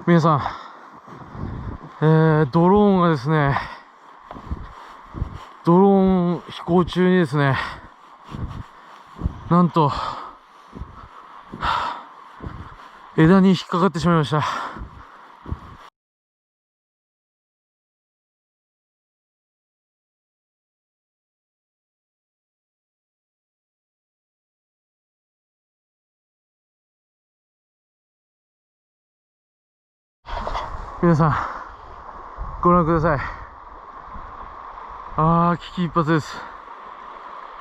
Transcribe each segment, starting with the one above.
皆さん、ドローンがですね、ドローン飛行中にですね、なんと枝に引っかかってしまいました。皆さんご覧ください。危機一髪です。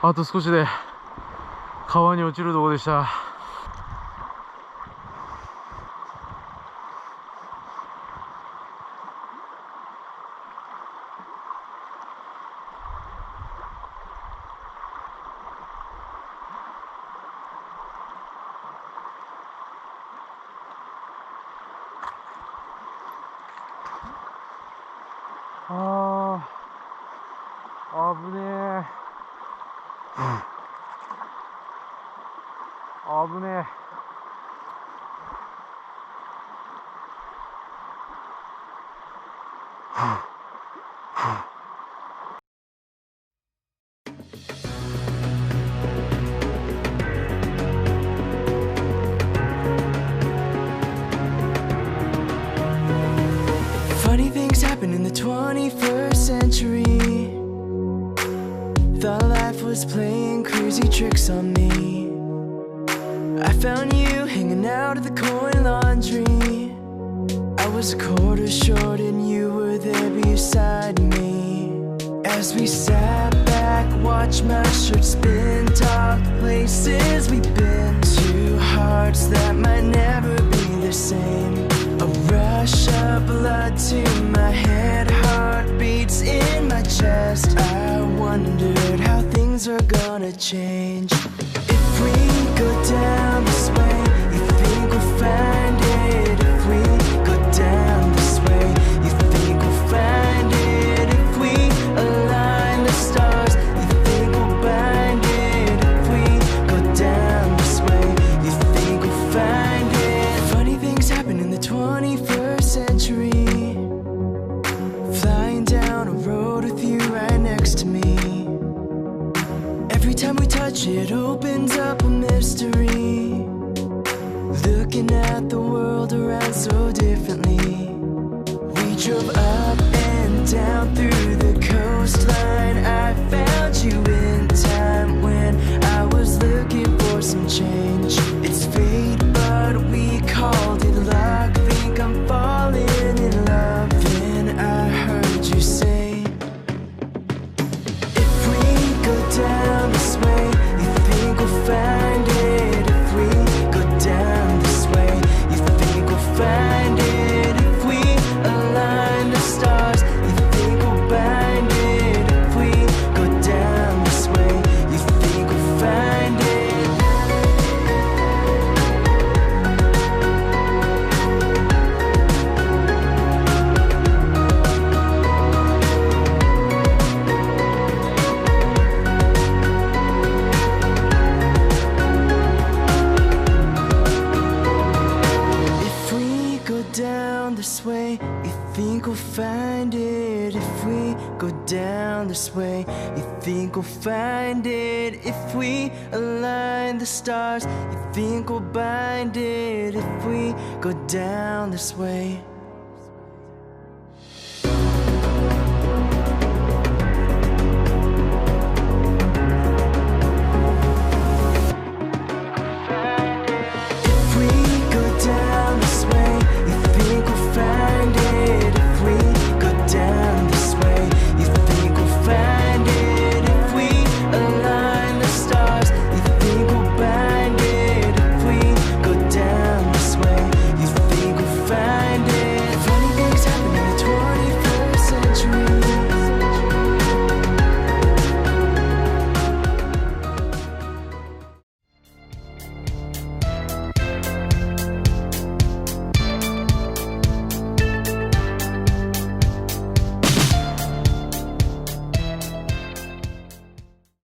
あと少しで川に落ちるところでした。危ねえ。危ねえ。Funny things happen in the 21st century. Thought life was playing crazy tricks on me. I found you hanging out at the coin laundry. I was a quarter short and you were there beside me. As we sat back, watched my shirt spin, talked places we've been. Two hearts that might never be the same. A rush of blood to my head, heartbeats in my chest. I wondered how things are gonna change. If we go down this way, you think we'll find it. If we go down this way, you think we'll find it. If we align the stars, you think we'll bind it. If we go down this way, you think we'll find it. Funny things happen in the 21st century. Flying down a road with you right next to me. Every time we touch it opens up a mystery. Looking at the world around so differently. We drove up and down through the coastline. I found you in time when I was looking for some change. It's fate, but we called it luck. Think I'm falling in love. Then I heard you say, if we go down this way, you think we'll find it. If we go down this way, you think we'll find it. If we align the stars, you think we'll bind it. If we go down this way, you think we'll find it. If we go down this way, you think we'll find it. If we go down this way, you think we'll find it. If we align the stars, you think we'll bind it. If we go down this way.